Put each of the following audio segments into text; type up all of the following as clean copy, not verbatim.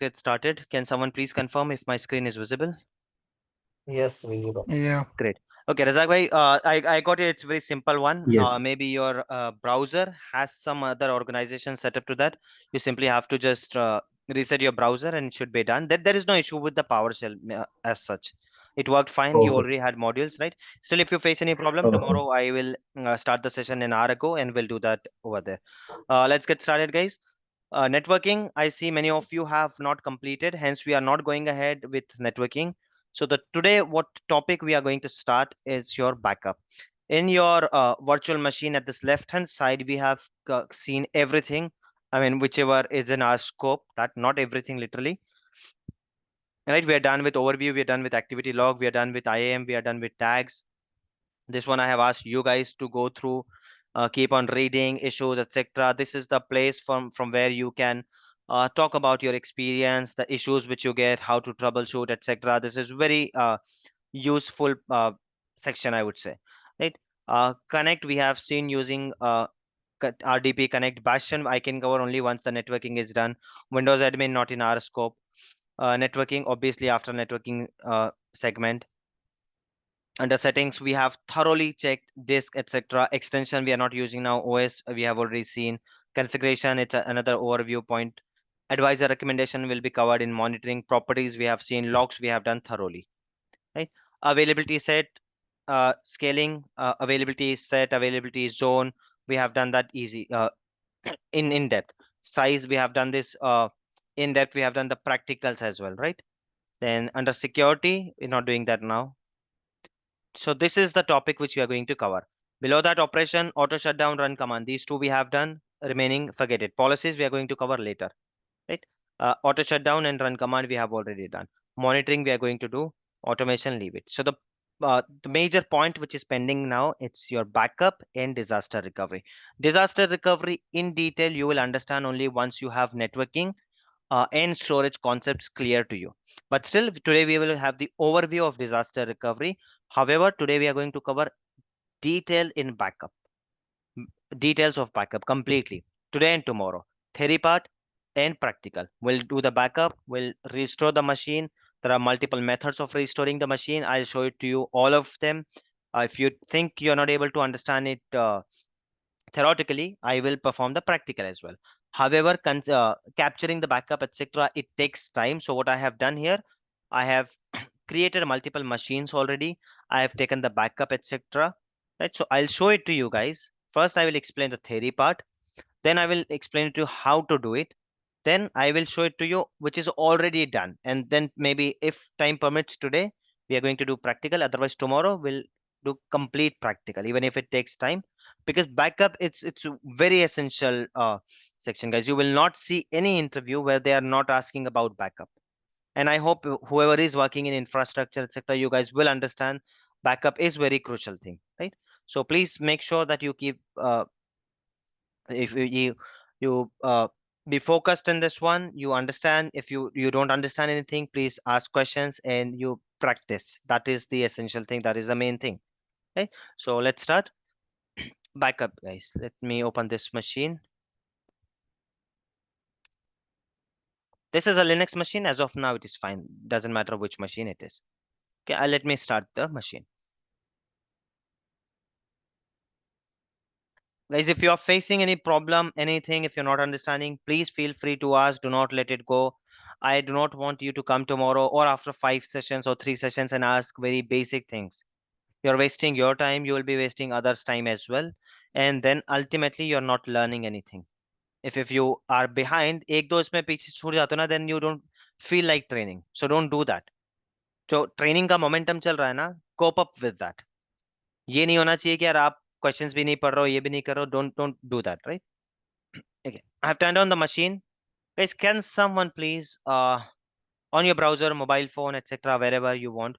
get started. Can someone please confirm if my screen is visible? Yes, visible. Yeah. Great. Okay, Razak bhai, I got it. It's a very simple one. Yes. Maybe your browser has some other organization set up to that. You simply have to just reset your browser and it should be done. There is no issue with the PowerShell as such. It worked fine. You Okay. already had modules, right? Still, if you face any problem, Okay. tomorrow I will start the session an hour ago and we'll do that over there. Let's get started, guys. Networking, I see many of you have not completed, hence we are not going ahead with networking. So the today what topic we are going to start is your backup. In your virtual machine at this left hand side, we have seen everything. I mean, whichever is in our scope, that not everything literally. Right, we are done with overview, we are done with activity log, we are done with IAM, we are done with tags. This one I have asked you guys to go through, keep on reading issues, etc. This is the place from where you can talk about your experience, the issues which you get, how to troubleshoot, etc. This is very useful section, I would say. Right. Connect, we have seen using RDP Connect. Bastion I can cover only once the networking is done. Windows admin not in our scope. Networking obviously after networking segment. Under settings, we have thoroughly checked disk, etc. Extension we are not using now. OS we have already seen. Configuration, it's another overview point. Advisor recommendation will be covered in monitoring. Properties we have seen. Logs we have done thoroughly. Right. Availability set, scaling, availability set, availability zone. We have done that easy in depth. Size we have done this in depth. We have done the practicals as well, right? Then under security, we're not doing that now. So this is the topic which we are going to cover. Below that, operation, auto shutdown, run command. These two we have done. Remaining, forget it. Policies we are going to cover later, right? Auto shutdown and run command we have already done. Monitoring we are going to do. Automation, leave it. So the major point which is pending now, it's your backup and disaster recovery. Disaster recovery in detail you will understand only once you have networking and storage concepts clear to you. But still, today we will have the overview of disaster recovery. However, today we are going to cover detail in backup, details of backup completely today and tomorrow. Theory part and practical. We'll do the backup, we'll restore the machine. There are multiple methods of restoring the machine. I'll show it to you, all of them. If you think you're not able to understand it theoretically, I will perform the practical as well. However, capturing the backup, etc., it takes time. So what I have done here, I have created multiple machines already. I have taken the backup, etc. Right. So I'll show it to you guys. First, I will explain the theory part. Then I will explain to you how to do it. Then I will show it to you, which is already done. And then maybe if time permits today, we are going to do practical. Otherwise, tomorrow we'll do complete practical, even if it takes time. Because backup, it's a very essential section, guys. You will not see any interview where they are not asking about backup. And I hope whoever is working in infrastructure, etc., you guys will understand backup is very crucial thing, right? So please make sure that you keep if you be focused in this one. You understand. If you don't understand anything, please ask questions and you practice. That is the essential thing. That is the main thing. Okay, so let's start. Backup, guys. Let me open this machine. This is a Linux machine. As of now, it is fine. Doesn't matter which machine it is. Okay, let me start the machine. Guys, if you are facing any problem, anything, if you're not understanding, please feel free to ask. Do not let it go. I do not want you to come tomorrow or after 5 sessions or 3 sessions and ask very basic things. You're wasting your time. You will be wasting others' time as well. And then ultimately, you're not learning anything. If you are behind, एक दो इसमें पीछे छूट जाते हो ना, then you don't feel like training. So don't do that. जो training का मोमेंटम चल रहा है ना, cope up with that. ये नहीं होना चाहिए कि यार आप क्वेश्चंस भी नहीं पढ़ रहे हो, ये भी नहीं कर रहे हो. Don't do that, right? Okay, I have turned on the machine. Guys, can someone please on your browser, mobile phone, etc., wherever you want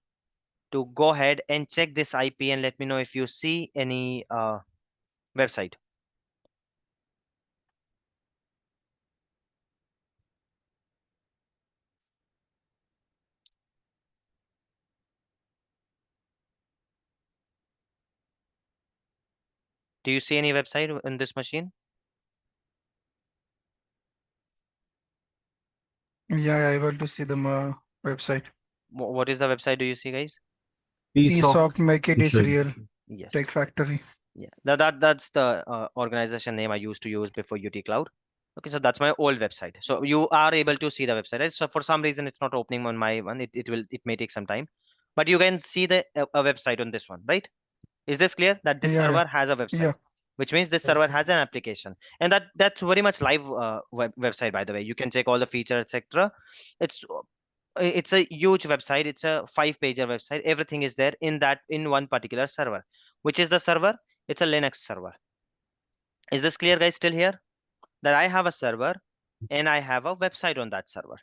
to go ahead and check this IP and let me know if you see any website. Do you see any website in this machine? Yeah, able to see the website. What is the website do you see, guys? Piece Piece of of Make It is Mission. Real Yes. Tech Factory. Yeah, that's the organization name I used to use before UT-Kloud. Okay, so that's my old website. So you are able to see the website, right? So for some reason it's not opening on my one. It may take some time, but you can see the a website on this one, right? Is this clear that this Yeah, server has a yeah, website, which means this server Yes. has an application, and that's very much live website, by the way. You can check all the features, etc. It's it's a huge website. It's a 5-pager website. Everything is there in that in one particular server. Which is the server? It's a Linux server. Is this clear, guys? Still here? That I have a server and I have a website on that server.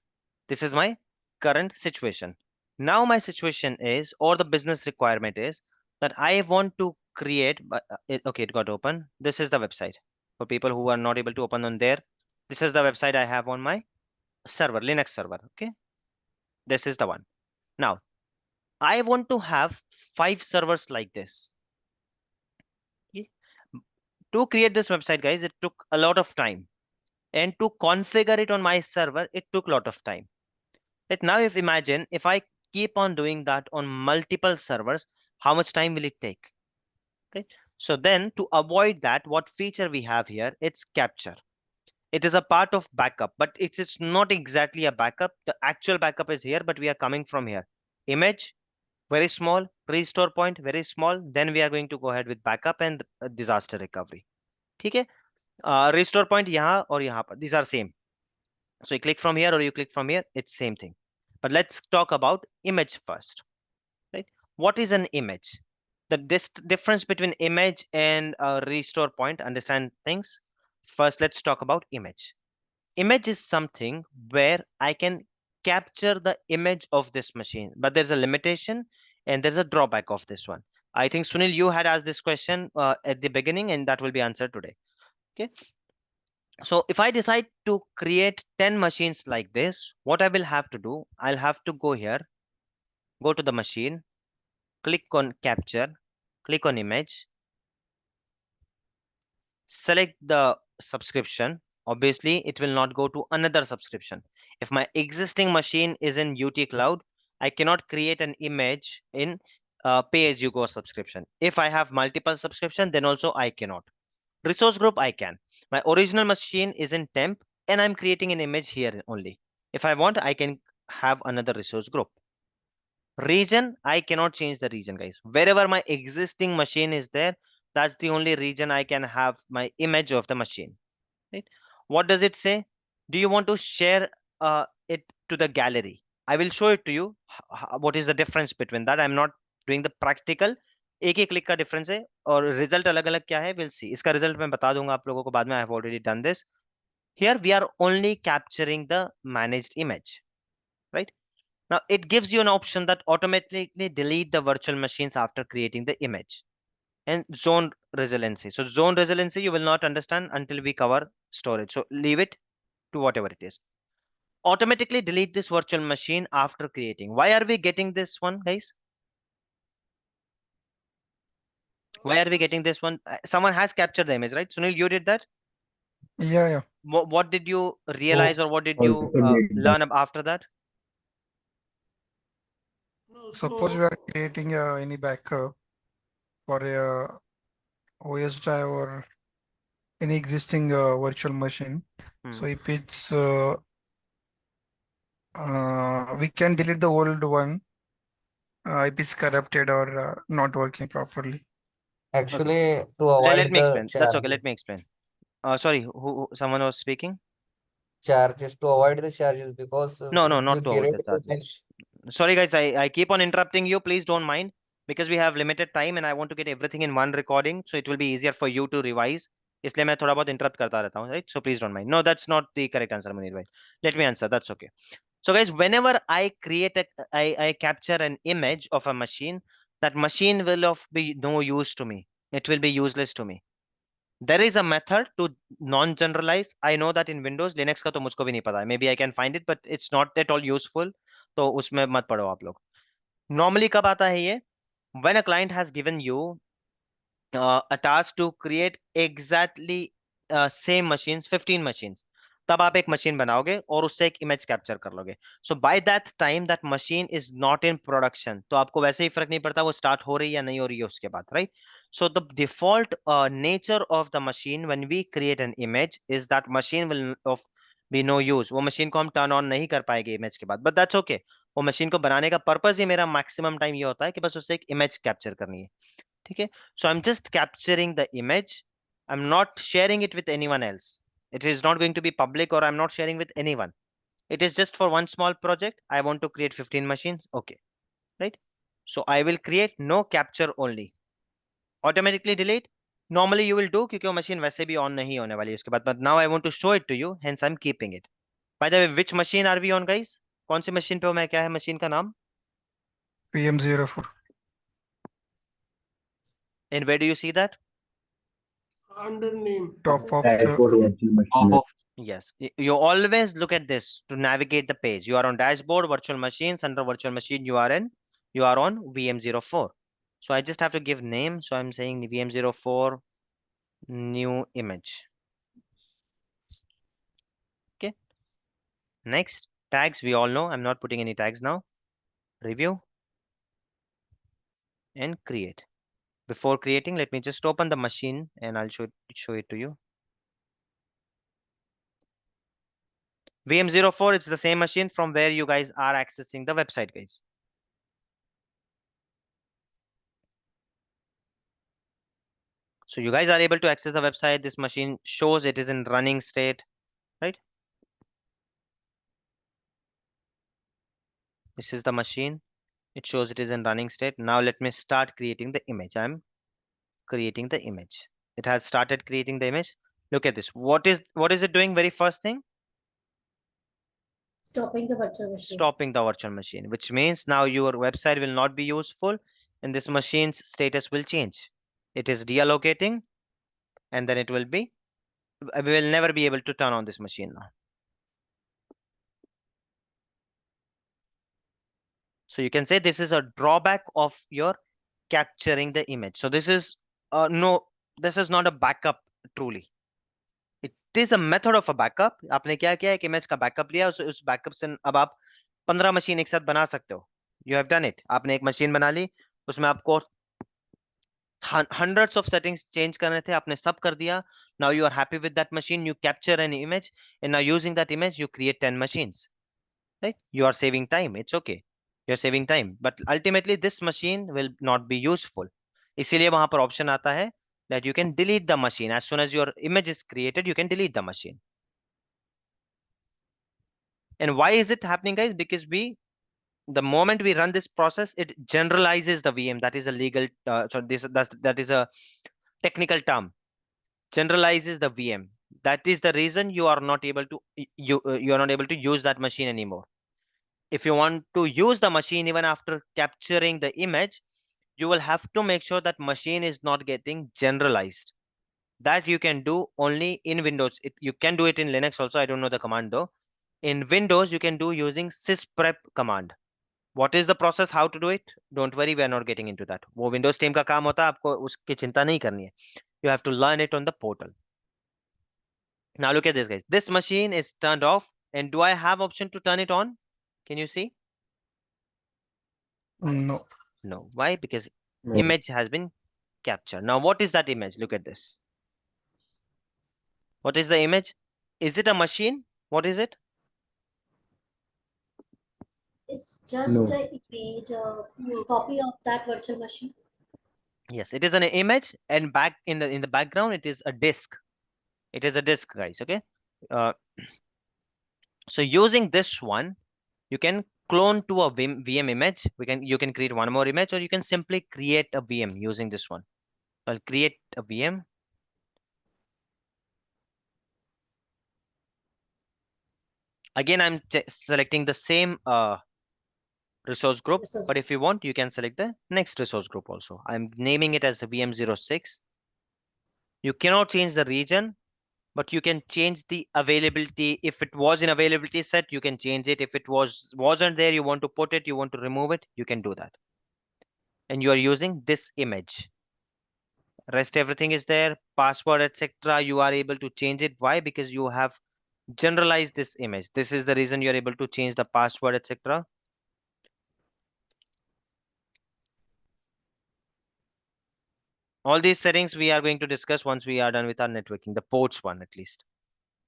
This is my current situation. Now my situation is, or the business requirement is, that I want to create. Okay, it got open. This is the website for people who are not able to open on there. This is the website I have on my server, Linux server. Okay, this is the one. Now I want to have 5 servers like this. Okay. To create this website, guys, it took a lot of time, and to configure it on my server, it took a lot of time. Right now, if imagine if I keep on doing that on multiple servers, how much time will it take? Okay. So then to avoid that, what feature we have here, it's capture. It is a part of backup, but it's not exactly a backup. The actual backup is here, but we are coming from here. Image, very small, restore point, very small. Then we are going to go ahead with backup and disaster recovery. Okay. Restore point यहाँ और यहाँ पर, these are same. So you click from here or you click from here, it's same thing. But let's talk about image first, right? What is an image? The difference between image and restore point, understand things. First, let's talk about image. Image is something where I can capture the image of this machine, but there's a limitation and there's a drawback of this one. I think Sunil, you had asked this question at the beginning, and that will be answered today. Okay. So if I decide to create 10 machines like this, what I will have to do, I'll have to go here, go to the machine, click on capture, click on image, select the subscription. Obviously, it will not go to another subscription. If my existing machine is in UT-Kloud, I cannot create an image in pay-as-you-go subscription. If I have multiple subscription, then also I cannot. Resource group, I can. My original machine is in temp and I'm creating an image here only. If I want, I can have another resource group. Region, I cannot change the region, guys. Wherever my existing machine is there, that's the only region I can have my image of the machine, right? What does it say? Do you want to share it to the gallery? I will show it to you. What is the difference between that? I'm not doing the practical. एक ही click का difference है और result अलग अलग क्या है, will see. इसका result मैं बता दूंगा आप लोगों को बाद में. I have already done this. Here we are only capturing the managed image, right? Now it gives you an option that automatically delete the virtual machines after creating the image. And zone resiliency. So zone resiliency you will not understand until we cover storage. So leave it to whatever it is. Automatically delete this virtual machine after creating. Why are we getting this one, guys? Why are we getting this one? Someone has captured the image, right? Sunil, you did that. yeah, yeah. What did you So, realize or what did you Also did that. learn after that? Suppose we are creating any backup for a OS drive or any existing virtual machine. Hmm. So if it's we can delete the old one if it's corrupted or not working properly. Okay. actually, to Let avoid me the explain. That's okay. Let charges, me explain. Sorry, someone was speaking? because No, no, if we not to avoid create the the charges. image, Sorry, guys, I keep on interrupting you. Please don't mind because we have limited time and I want to get everything in one recording, so it will be easier for you to revise. इसलिए मैं थोड़ा बहुत interrupt करता रहता हूँ, right? So please don't mind. No, that's not the correct answer, Munir bhai. Let me answer. That's okay. So guys, whenever I capture an image of a machine, that machine will of be no use to me. It will be useless to me. There is a method to non-generalize. I know that in Windows, Linux का तो मुझको भी नहीं पता है. Maybe I can find it, but it's not at all useful. तो उसमें मत पढ़ो आप लोग. Normally कब आता है ये? When a client has given you a task to create exactly same machines, 15 machines. तब आप एक मशीन बनाओगे और उससे एक इमेज कैप्चर कर लोगे. So by that time that machine is not in production, तो आपको वैसे ही फर्क नहीं पड़ता वो स्टार्ट हो रही है या नहीं हो रही है उसके बाद, right? So the default nature of the machine when we create an image is that machine will of be no use. वो मशीन को हम टर्न ऑन नहीं कर पाएंगे इमेज के बाद, बट दैट्स ओके. वो मशीन को बनाने का पर्पज ही मेरा मैक्सिमम टाइम ये होता है कि बस उससे एक इमेज कैप्चर करनी है. ठीक है. So I am just capturing the image. I am not sharing it with anyone else. It is not going to be public, or I'm not sharing with anyone. It is just for one small project. I want to create 15 machines. Okay, right? So I will create no capture only. Automatically delete. Normally you will do क्योंकि वो machine वैसे भी on नहीं होने वाली उसके बाद. But now I want to show it to you. Hence I'm keeping it. By the way, which machine are we on, guys? कौन सी machine पे हो मैं? क्या है machine का नाम? PM04. And where do you see that? Under name. Top of the Dashboard virtual machine. Yes, you always look at this to navigate the page. You are on dashboard, virtual machines. Under virtual machine, you are on VM04. So I just have to give name. So I'm saying VM04 new image. Okay. Next, tags. We all know I'm not putting any tags now. Review and create. Before creating, let me just open the machine and I'll show it to you. VM04, it's the same machine from where you guys are accessing the website, guys. So you guys are able to access the website. This machine shows it is in running state, right? This is the machine. It shows it is in running state. Now let me start creating the image. I'm creating the image. It has started creating the image. Look at this. What is it doing? Very first thing, Stopping the virtual machine. stopping the virtual machine, which means now your website will not be useful and this machine's status will change. It is deallocating and then it will be, we will never be able to turn on this machine now. So you can say this is a drawback of your capturing the image. So this is no, this is not a backup truly. It is a method of a backup. आपने क्या किया, एक image का backup लिया, उस backup से अब आप 15 machine एक साथ बना सकते हो. You have done it. आपने एक machine बना ली, उसमें आपको hundreds of settings change करने थे, आपने सब कर दिया. Now you are happy with that machine. You capture an image, and now using that image, you create 10 machines. Right? You are saving time. It's okay. You're saving time, but ultimately this machine will not be useful. इसीलिए वहां पर option आता है that you can delete the machine. As soon as your image is created, you can delete the machine. And why is it happening, guys? Because the moment we run this process, it generalizes the VM. That is a legal, that is a technical term. Generalizes the VM. That is the reason you are not able to you are not able to use that machine anymore. If you want to use the machine even after capturing the image, you will have to make sure that machine is not getting generalized. That you can do only in Windows. You can do it in Linux also. I don't know the command though. In Windows, you can do using sysprep command. What is the process? How to do it? Don't worry, we are not getting into that. वो Windows team का काम होता है, आपको उसकी चिंता नहीं करनी है. You have to learn it on the portal. Now look at this, guys. This machine is turned off, and do I have option to turn it on? Can you see? no. No. Why? Because No. image has been captured. Now, what is that image? Look at this. What is the image? Is it a machine? What is it? It's just No. an image, a copy of that virtual machine. Yes, it is an image, and back in the background, it is a disk. It is a disk, guys. Okay. Uh, so using this one, you can clone to a VM image. You can create one more image, or you can simply create a VM using this one. I'll create a VM. Again, I'm selecting the same resource group, but if you want, you can select the next resource group also. I'm naming it as the VM06. You cannot change the region, but you can change the availability. If it was in availability set, you can change it. If it wasn't there, you want to put it, you want to remove it, you can do that. And you are using this image. Rest everything is there, password, etc. You are able to change it. Why? Because you have generalize this image. This is the reason you're able to change the password, etc. All these settings we are going to discuss once we are done with our networking, the ports one at least.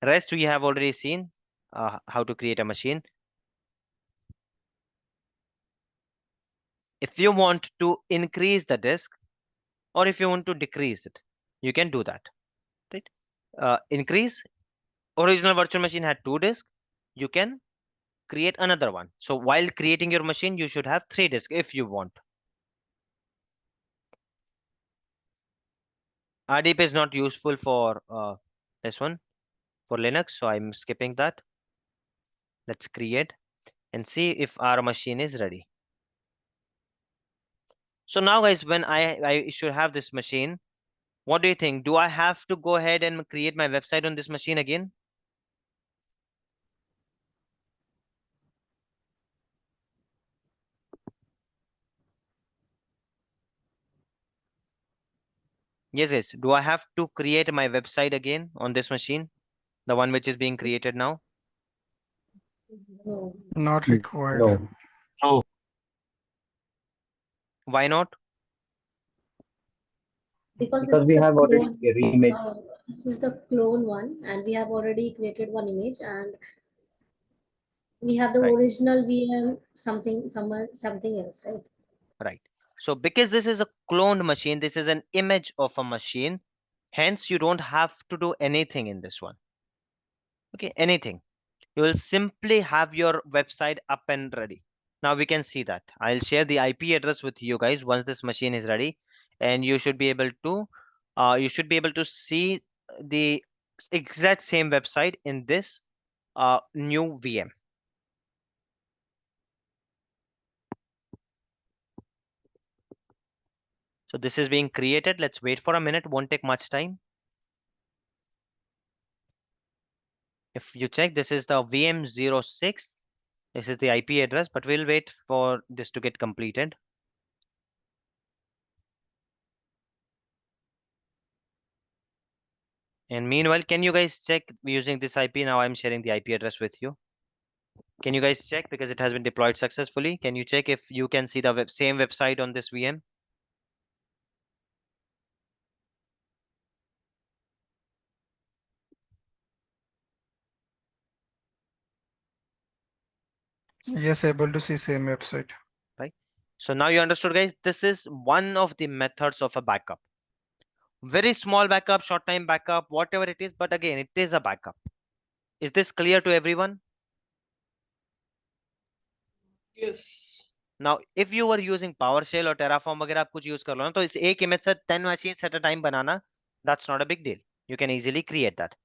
Rest we have already seen how to create a machine. If you want to increase the disk or if you want to decrease it, you can do that, right? Increase, original virtual machine had 2 disks, you can create another one. So while creating your machine, you should have 3 disks if you want. RDP is not useful for this one, for Linux, so I'm skipping that. Let's create and see if our machine is ready. So now guys, when I should have this machine, what do you think? Do I have to go ahead and create my website on this machine again? Yes. Do I have to create my website again on this machine? The one which is being created now? No, Not required. No. Why not? because Because we have already remade. this is the clone one, and we have already created one image, and we have the Right. original VM something else, right? Right. So because this is a cloned machine, this is an image of a machine. Hence, you don't have to do anything in this one. Okay, anything. You will simply have your website up and ready. Now we can see that. I'll share the IP address with you guys once this machine is ready, and you should be able to see the exact same website in this new VM. So this is being created. Let's wait for a minute. Won't take much time. If you check, this is the VM06. This is the IP address, but we'll wait for this to get completed. And meanwhile, can you guys check using this IP? Now I'm sharing the IP address with you. Can you guys check because it has been deployed successfully? Can you check if you can see the same website on this VM? Yes, able to see same website. Right. So now you understood, guys. This is one of the methods of a backup. Very small backup, short time backup, whatever it is. But again, it is a backup. Is this clear to everyone? Yes. Now, if you were using PowerShell or Terraform वगैरह आप कुछ use कर लो ना तो इस एक image से 10 machines at a time banana, that's not a big deal. You can easily create that,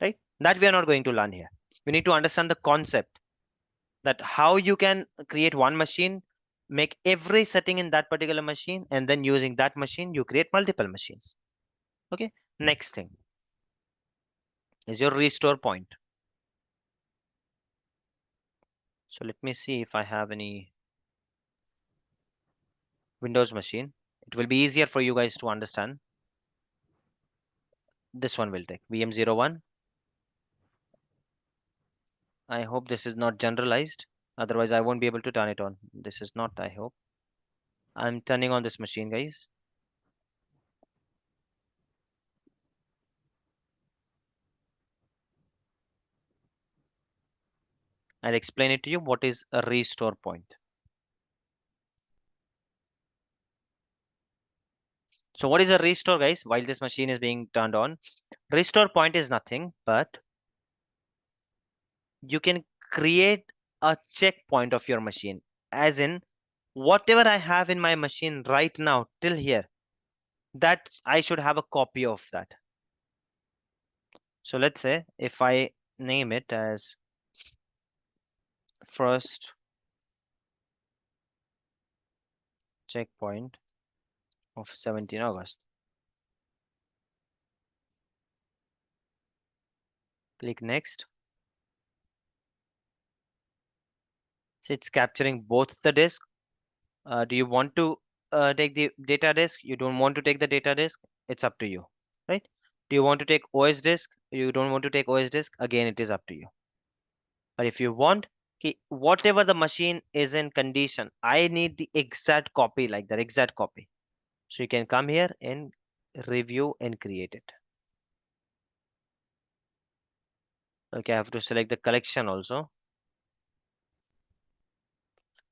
right? That we are not going to learn here. We need to understand the concept that how you can create one machine, make every setting in that particular machine, and then using that machine, you create multiple machines. Okay. Next thing is your restore point. So let me see if I have any Windows machine. It will be easier for you guys to understand. This one will take VM01. I hope this is not generalized. Otherwise, I won't be able to turn it on. This is not, I hope. I'm turning on this machine, guys. I'll explain it to you. What is a restore point? So what is a restore, guys? While this machine is being turned on, restore point is nothing but you can create a checkpoint of your machine, as in whatever I have in my machine right now till here, that I should have a copy of that. So let's say if I name it as first checkpoint of 17 August. Click next. So it's capturing both the disk. Do you want to take the data disk? You don't want to take the data disk? It's up to you, right? Do you want to take OS disk? You don't want to take OS disk? Again, it is up to you. But if you want, whatever the machine is in condition, I need the exact copy, like that exact copy. So you can come here and review and create it. Okay, I have to select the collection also.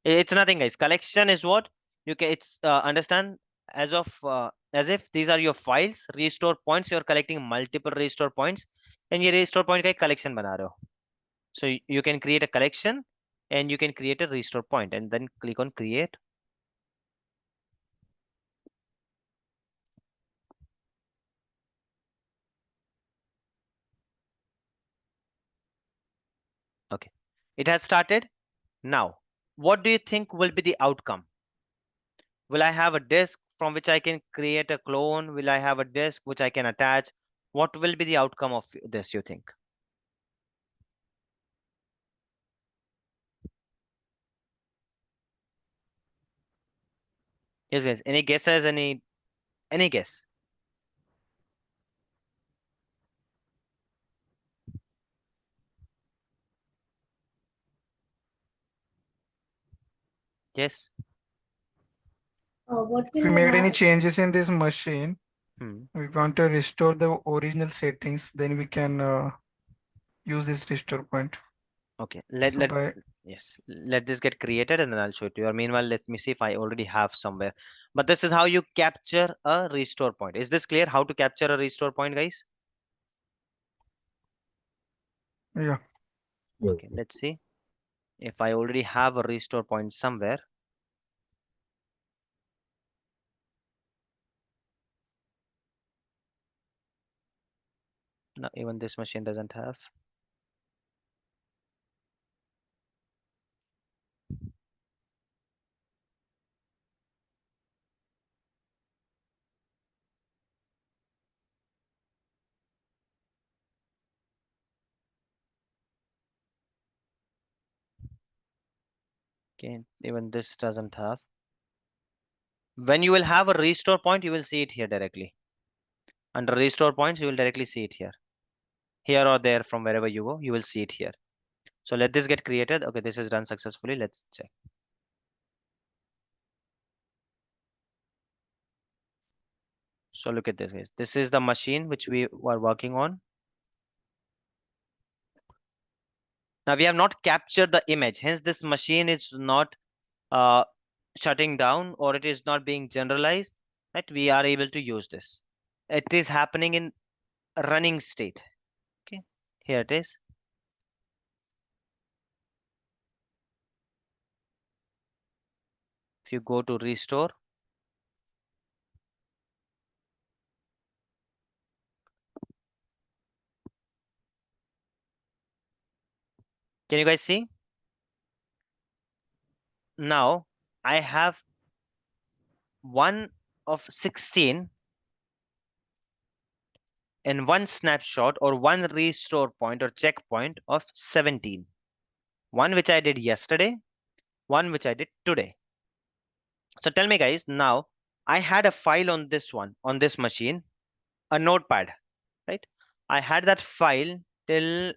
It's nothing, guys. Collection is what you can. It's understand as if these are your files, restore points. You're collecting multiple restore points, and ये restore point का एक collection बना रहे हो. So you can create a collection, and you can create a restore point, and then click on create. Okay, it has started. Now, what do you think will be the outcome? Will I have a disk from which I can create a clone? Will I have a disk which I can attach? What will be the outcome of this, you think? Yes, guys. Any guesses? Any guess? Yes. What If we will made any happen? changes in this machine, Hmm. we want to restore the original settings, then we can use this restore point. Okay. So Yes. Let this get created, and then I'll show it to you. Or meanwhile, let me see if I already have somewhere. But this is how you capture a restore point. Is this clear? How to capture a restore point, guys? yeah, Okay. Let's see if I already have a restore point somewhere. No, even this machine doesn't have. Okay. Even this doesn't have. When you will have a restore point, you will see it here directly. Under restore points, you will directly see it here. Here or there, from wherever you go, you will see it here. So let this get created. Okay, this is done successfully. Let's check. So look at this, guys. This is the machine which we were working on. Now we have not captured the image. Hence, this machine is not shutting down, or it is not being generalized. Right? We are able to use this. It is happening in running state. Okay, here it is. If you go to restore, can you guys see? Now I have one of 16 and one snapshot or one restore point or checkpoint of 17. One which I did yesterday, one which I did today. So tell me, guys, now I had a file on this one, on this machine, a notepad, right? I had that file till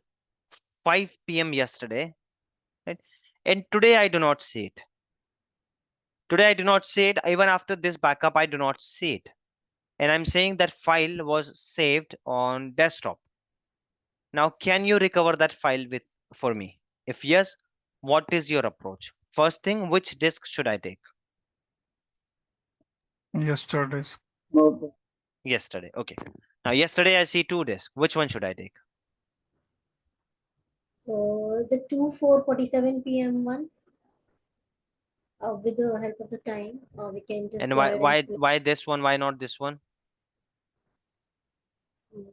5 p.m. yesterday, right? And today I do not see it. Today I do not see it. Even after this backup, I do not see it. And I'm saying that file was saved on desktop. Now, can you recover that file for me? If yes, what is your approach? First thing, which disk should I take? yesterday's. Yesterday. Okay. Now, yesterday I see 2 disks. Which one should I take? The 4:47 p.m. one. With the help of the time, we can just And go ahead and select. why this one? Why not this one? Mm,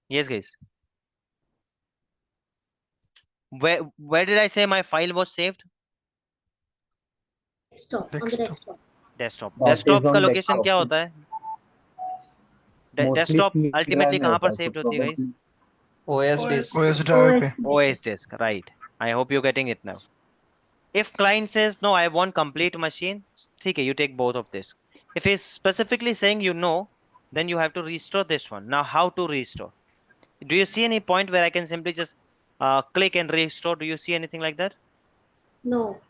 Yes, guys. Where did I say my file was saved? Desktop, on the Desktop. desktop. Desktop. That is Desktop का on location desktop. क्या होता है? Mostly Desktop C ultimately drive में कहाँ पर होता है, saved so होती है, guys? probably OS disk. OS drive पे. OS disk, right? I hope you're getting it now. If client says no, I want complete machine, ठीक है, you take both of this. If he's specifically saying you know, then you have to restore this one. Now, how to restore? Do you see any point where I can simply just click and restore? Do you see anything like that? No.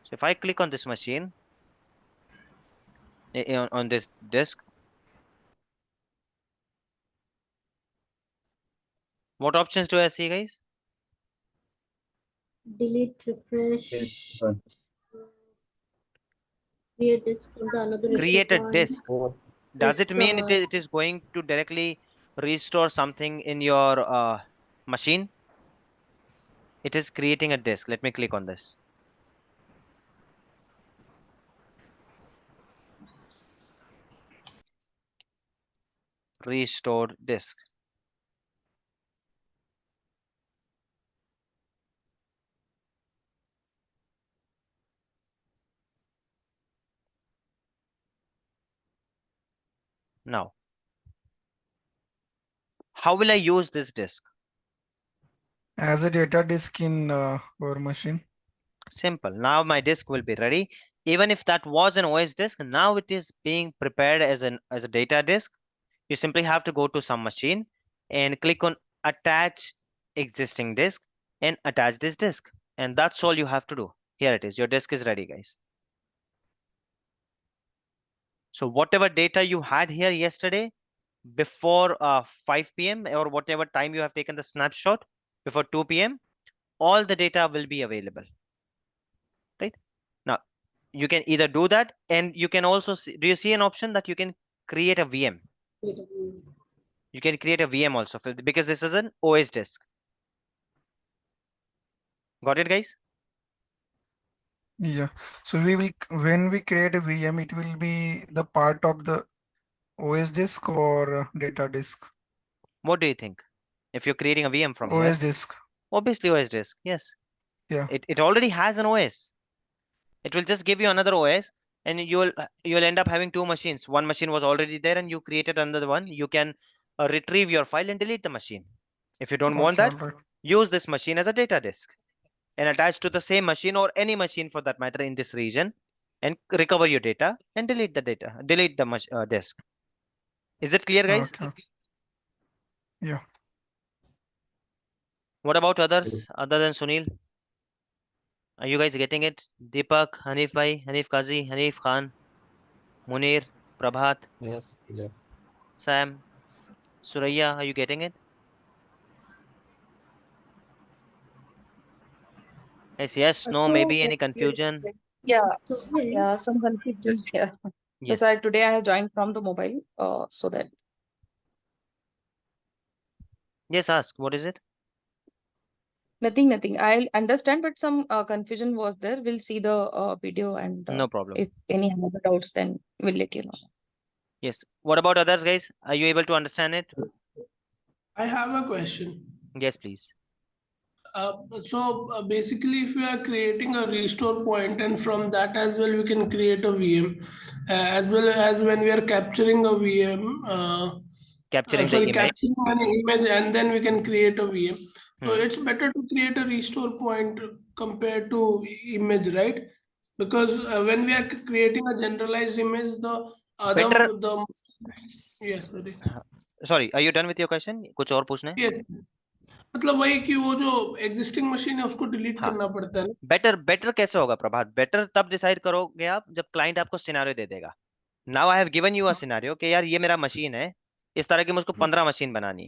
So if I click on this machine, on this disk, what options do I see, guys? Delete, refresh, create disk from the another restore Create a point, disk. Does it mean restore. it is going to directly restore something in your machine? It is creating a disk. Let me click on this. Restore disk. Now, how will I use this disk? As a data disk in our machine. Simple. Now my disk will be ready. Even if that was an OS disk, now it is being prepared as a data disk. You simply have to go to some machine and click on attach existing disk and attach this disk. And that's all you have to do. Here it is. Your disk is ready, guys. So whatever data you had here yesterday before 5 p.m. or whatever time you have taken the snapshot before 2 p.m., all the data will be available. Right? Now, you can either do that, and you can also see, do you see an option that you can create a VM? You can create a VM also because this is an OS disk. Got it, guys? Yeah. So when we create a VM, it will be the part of the OS disk or data disk? What do you think? If you're creating a VM from here, OS disk. obviously OS disk. Yes. Yeah. It already has an OS. It will just give you another OS, and you'll end up having two machines. One machine was already there, and you created another one. You can retrieve your file and delete the machine. If you don't want Okay, all that, right. use this machine as a data disk and attach to the same machine or any machine for that matter in this region, and recover your data and delete the data, delete the disk. Is it clear, guys? Okay. Yeah. What about others other than Sunil? Are you guys getting it? Deepak, Hanif Bhai, Hanif Kazi, Hanif Khan, Munir, Prabhat, Yes. Yeah. Sam, Suraya, are you getting it? Yes, no, So, maybe any yes, confusion? yes. Yeah, Okay. yeah, some confusion here. Because Yes. today I have joined from the mobile, so that Yes, ask. What is it? nothing. I'll understand, but some confusion was there. We'll see the video, and No problem. if any other doubts, then we'll let you know. Yes. What about others, guys? Are you able to understand it? I have a question. Yes, please. Basically, if we are creating a restore point, and from that as well, we can create a VM, as well as when we are capturing a VM, Capturing the sorry, image. capturing an image, and then we can create a VM. So Hmm. it's better to create a restore point compared to image, right? Because when we are creating a generalized image, the other Better. the yes, sorry, Sorry, are you done with your question? कुछ और पूछना है? yes, मतलब वही कि वो जो existing machine है उसको डिलीट हाँ. करना पड़ता है ना। बेटर कैसे होगा प्रभात? बेटर तब डिसाइड करोगे आप जब क्लाइंट आपको सिनेरियो दे देगा. Now I have given you a scenario कि यार ये मेरा मशीन है, इस तरह की मुझको 15 मशीन बनानी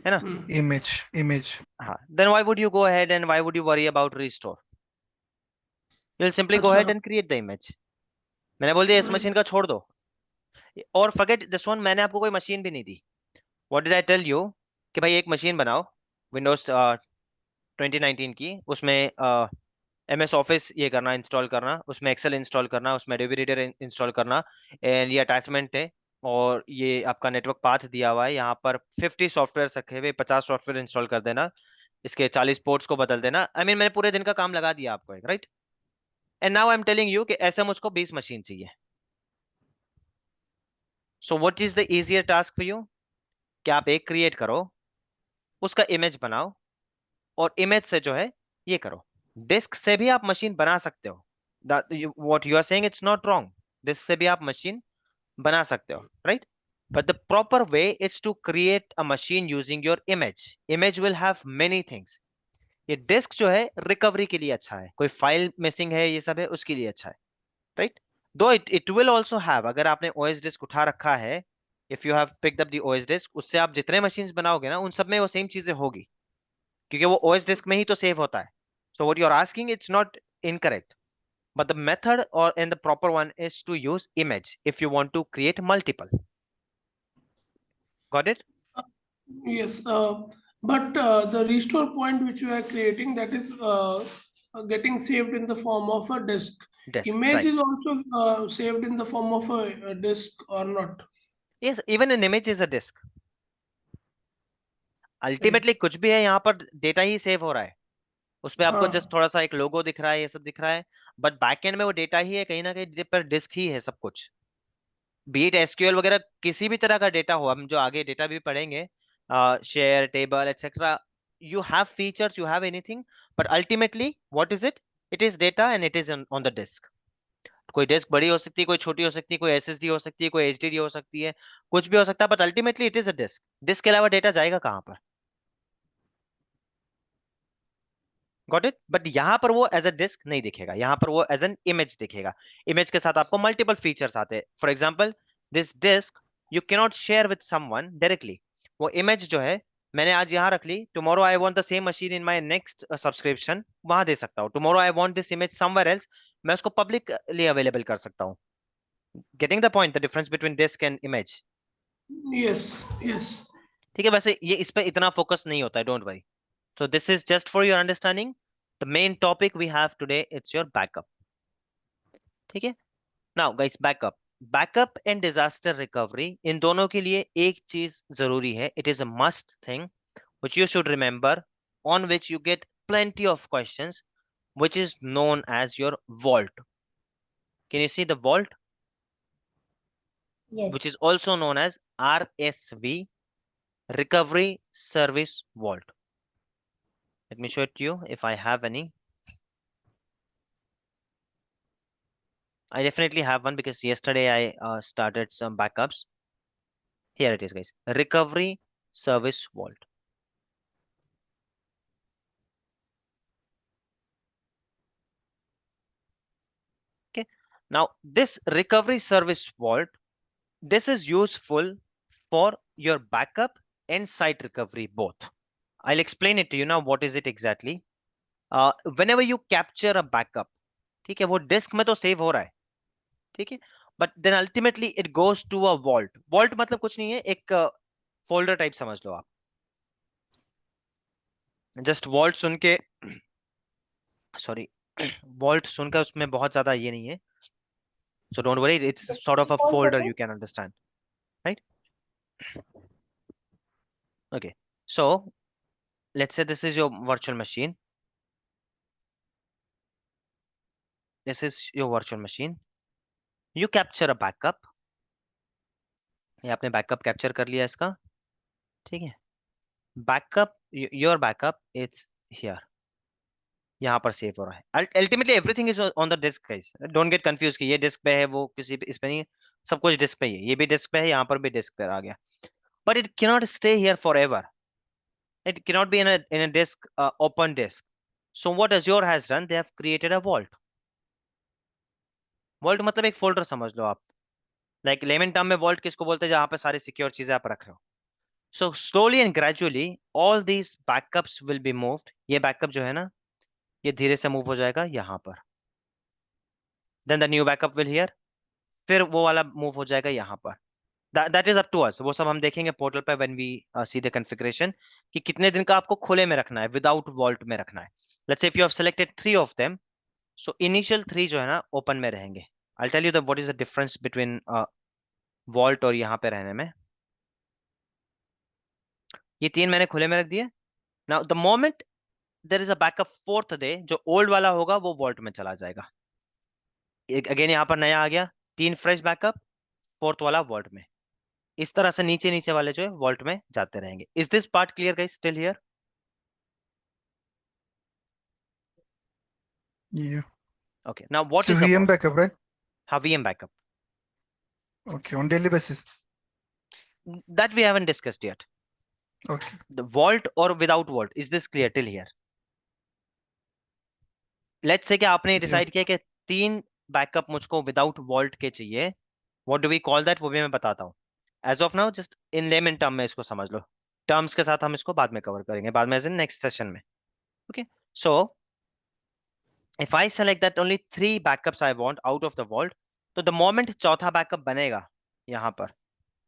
है ना? Image. हाँ. Then why would you go ahead and why would you worry about restore? You'll simply go अच्छा, ahead and create the image. मैंने बोल दिया इस मशीन का छोड़ दो और forget this one. मैंने आपको कोई मशीन भी नहीं दी. What did I tell you? कि भाई एक मशीन बनाओ विंडोज 2019 की, उसमें MS ऑफिस ये करना, इंस्टॉल करना, उसमें एक्सेल इंस्टॉल करना, उसमें एडोबी रीडर इंस्टॉल करना, एंड ये अटैचमेंट है और ये आपका नेटवर्क पाथ दिया हुआ है. यहाँ पर 50 सॉफ्टवेयर रखे हुए, 50 सॉफ्टवेयर इंस्टॉल कर देना, इसके 40 पोर्ट्स को बदल देना. आई मीन मैंने पूरे दिन का काम लगा दिया आपको, right? And now I am telling you कि ऐसा मुझको 20 मशीन चाहिए. So what is the easier task for you? कि आप एक क्रिएट करो, उसका इमेज बनाओ और इमेज से जो है ये करो. डिस्क से भी आप मशीन बना सकते हो, what you are saying it's not wrong, disk से भी आप मशीन बना सकते हो, right? But the proper way is to create a machine using your image. Image will have many things. ये डिस्क जो है रिकवरी के लिए अच्छा है, कोई फाइल मिसिंग है ये सब है उसके लिए अच्छा है, राइट? दो इट विल ऑल्सो हैव, अगर आपने ओएस डिस्क उठा रखा है, if you have picked up the OS disk, उससे आप जितने मशीन्स बनाओगे ना उन सब में वो सेम चीजें होगी, क्योंकि वो ओएस डिस्क में ही तो सेव होता है. So what you are asking it's not incorrect, but the method or and the proper one is to use image if you want to create multiple. Got it? Yes, but the restore point which we are creating, that is getting saved in the form of a disk. Disk, Image right? is also saved in the form of a disk or not? Yes, even an image is a disk. Right. Ultimately कुछ भी है यहाँ पर data ही save हो रहा है, उसपे आपको हाँ, जस्ट थोड़ा सा एक लोगो दिख रहा है, ये सब दिख रहा है, बट बैकएंड में वो डेटा ही है, कहीं ना कहीं पर डिस्क ही है सब कुछ. बीट एसक्यूएल वगैरह किसी भी तरह का डेटा हो, हम जो आगे डेटा भी पढ़ेंगे, share table etcetera, you have features, you have anything, but ultimately what is it? It is data and it is on the disk. कोई डिस्क बड़ी हो सकती है, कोई छोटी हो सकती है, कोई एसएसडी हो सकती है, कोई एचडीडी हो सकती है, कुछ भी हो सकता है, but ultimately it is a disk. Disk के अलावा डेटा जाएगा कहां पर? Got it? बट यहां पर वो एज अ डिस्क नहीं दिखेगा, यहां पर वो एज एन इमेज दिखेगा. इमेज के साथ आपको मल्टीपल फीचर्स आते हैं. For example, this disk you cannot share with someone directly. वो इमेज जो है मैंने आज यहां रख ली, tomorrow I want the same machine in my next subscription, वहां दे सकता हूं. Tomorrow I want this image somewhere else, मैं उसको पब्लिकली अवेलेबल कर सकता हूं. Getting the point, the difference between disc and image. yes, yes. ठीक है, वैसे ये इस पे इतना फोकस नहीं होता है, don't worry. So this is just for your understanding. The main topic we have today, it's your backup. ठीक है? Now guys, backup and disaster recovery, इन दोनों के लिए एक चीज जरूरी है. It is a must thing which you should remember, on which you get plenty of questions, which is known as your vault. Can you see the vault, which Yes. is also known as RSV, Recovery Service Vault? Let me show it to you if I have any. I definitely have one because yesterday I started some backups. Here it is, guys. Recovery Service Vault. Okay. Now this Recovery Service Vault, this is useful for your backup and site recovery both. I'll explain it to you now. What is it exactly? Whenever you capture a backup, ठीक है, वो disc में तो save हो रहा है, ठीक है, but then ultimately it goes to a vault. Vault मतलब कुछ नहीं है, एक फोल्डर टाइप समझ लो आप. जस्ट वॉल्ट सुन के, सॉरी, वॉल्ट सुनकर उसमें बहुत ज्यादा ये नहीं है, so don't worry, it's Just sort of a false folder, also. you can understand, right? Okay, so let's say this is your virtual machine. This is your virtual machine. You capture a backup. ये आपने backup capture कर लिया इसका, ठीक है. Backup, your backup it's here, यहाँ पर save हो रहा है. Ultimately everything is on the disk guys, don't get confuse कि ये डिस्क पे है वो किसी पे इस पे नहीं है, सब कुछ डिस्क पे ही है. ये भी डिस्क पे है, यहाँ पर भी डिस्क पे आ गया, but it cannot stay here for ever. It cannot be in a disk, open disk. So what Azure has done, they have created a vault. Vault मतलब एक फोल्डर समझ लो आप. Like layman term में vault किसको बोलते हैं, जहां पे सारी सिक्योर चीजें आप रख रहे हो. So slowly and gradually all these backups will be moved. ये बैकअप जो है ना, ये धीरे से मूव हो जाएगा यहाँ पर. Then the new backup will here. फिर वो वाला मूव हो जाएगा यहाँ पर. That is up to us. वो सब हम देखेंगे पोर्टल पे when we see the configuration, कि कितने दिन का आपको खुले में रखना है, विदाउट वॉल्ट में रखना है. Let's say if you have selected 3 of them, so initial 3 जो है ना ओपन में रहेंगे. I'll tell you the what is the difference between vault और यहाँ पे रहने में. ये 3 मैंने खुले में रख दिए. Now the moment there is a backup 4th day, जो ओल्ड वाला होगा वो वॉल्ट में चला जाएगा. एक अगेन यहाँ पर नया आ गया, 3 फ्रेश बैकअप, 4th वाला वॉल्ट में. इस तरह से नीचे नीचे वाले जो है वॉल्ट में जाते रहेंगे. Is this part clear guys, still here? Yeah. Okay. Now what It's a is a VM vault? backup, right? VM backup. Okay, on daily basis. That we haven't discussed yet. Okay. The vault or without vault. Is this clear till here? Let's say कि आपने Yeah. Decide किया कि 3 backup मुझको without vault के चाहिए. What do we call that, वो भी मैं बताता हूँ. As of now just in layman term में इसको समझ लो. टर्म्स के साथ हम इसको बाद में कवर करेंगे, बाद में एज इन नेक्स्ट सेशन में. Okay. So if I select that only 3 backups I want out of the vault, तो द मोमेंट चौथा बैकअप बनेगा यहाँ पर,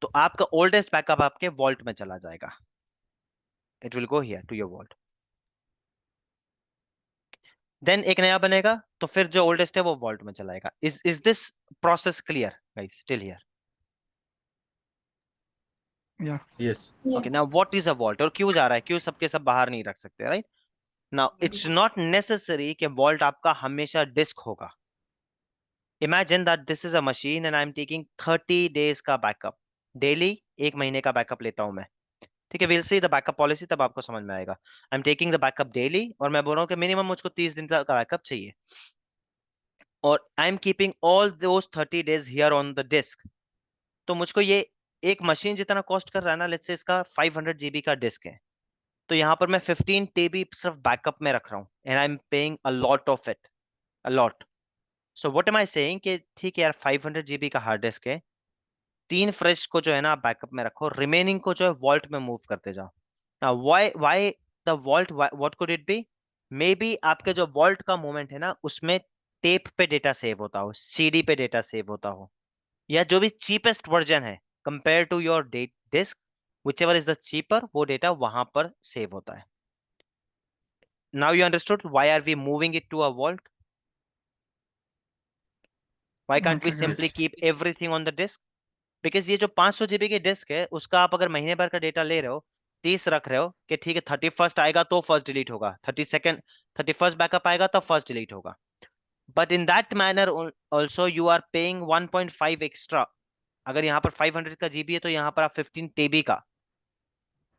तो आपका ओल्डेस्ट बैकअप आपके वॉल्ट में चला जाएगा. It will go here to your vault. Then एक नया बनेगा, तो फिर जो ओल्डेस्ट है वो वॉल्ट में चलाएगा. Is this process clear guys till here? Yeah. Yes. Okay. Now what is a vault, और क्यों जा रहा है, क्यों सबके सब बाहर नहीं रख सकते, right? Now it's not necessary कि वॉल्ट आपका हमेशा डिस्क होगा. Imagine that this is a machine and I am taking 30 days का बैकअप डेली. 1 महीने का बैकअप लेता हूं मैं. ठीक है, will see the backup policy, तब आपको समझ में आएगा. I am taking the backup daily, और मैं बोल रहा हूँ कि मिनिमम मुझको 30 दिन का बैकअप चाहिए, और I am keeping all those 30 days here on the disk. तो मुझको ये एक मशीन जितना कॉस्ट कर रहा है ना, लेट्स से इसका 500 GB का डिस्क है, तो यहाँ पर मैं 15 TB सिर्फ बैकअप में रख रहा हूँ, and I am paying a lot of it, a lot. So what am I saying कि ठीक है यार, 500 GB का हार्ड डिस्क है, 3 फ्रेश को जो है ना आप बैकअप में रखो, रिमेनिंग को जो है वॉल्ट में मूव करते जाओ. Now, why the vault? What could it be? Maybe आपके जो vault का मोमेंट है ना, उसमें टेप पे डेटा सेव होता हो, CD पे डेटा सेव होता हो, या जो भी चीपेस्ट वर्जन है compare to your disk, whichever is the cheaper, वो डेटा वहां पर सेव होता है. Now you understood why are we moving it to a vault? Why can't we Okay, simply guys. keep everything on the disk? Because ये जो 500 GB की disc है, उसका आप अगर महीने भर का डेटा ले रहे हो, 30 रख रहे हो कि ठीक है 31st आएगा तो फर्स्ट डिलीट होगा, 31st बैकअप आएगा तो फर्स्ट डिलीट होगा. But in that manner also you are paying 1.5 extra. अगर यहाँ पर 500 का जीबी है, तो यहाँ पर आप 15 TB का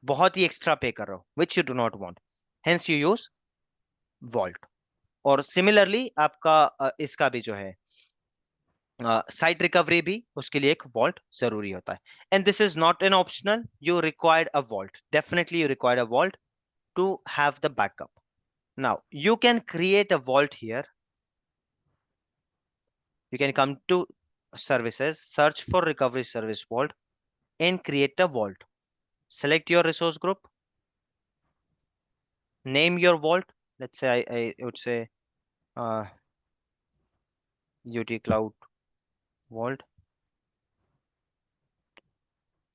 बहुत ही एक्स्ट्रा पे कर रहे हो, which you do not want. Hence you use vault. और सिमिलरली आपका इसका भी जो है साइट रिकवरी भी, उसके लिए एक वॉल्ट जरूरी होता है. And this is not an optional, you required a vault, definitely you required a vault to have the backup. Now you can create a vault here. You can come to services, search for recovery service vault, and create a vault. Select your resource group, name your vault. Let's say I would say UT-Kloud vault.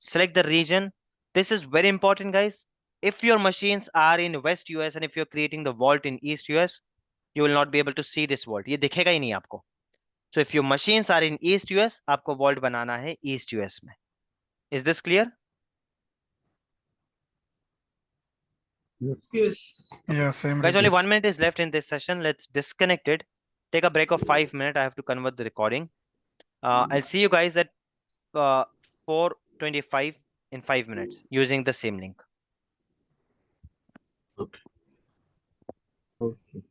Select the region. This is very important, guys. If your machines are in West US and if you're creating the vault in East US, you will not be able to see this vault. ये दिखेगा ही नहीं आपको. So if your machines are in East US, आपको vault बनाना है East US में. Is this clear? Yes. Yeah, same Guys, only repeat. 1 minute is left in this session. Let's disconnect it. Take a break of 5 minutes. I have to convert the recording. I'll see you guys at 4:25 in 5 minutes using the same link. Okay. Okay.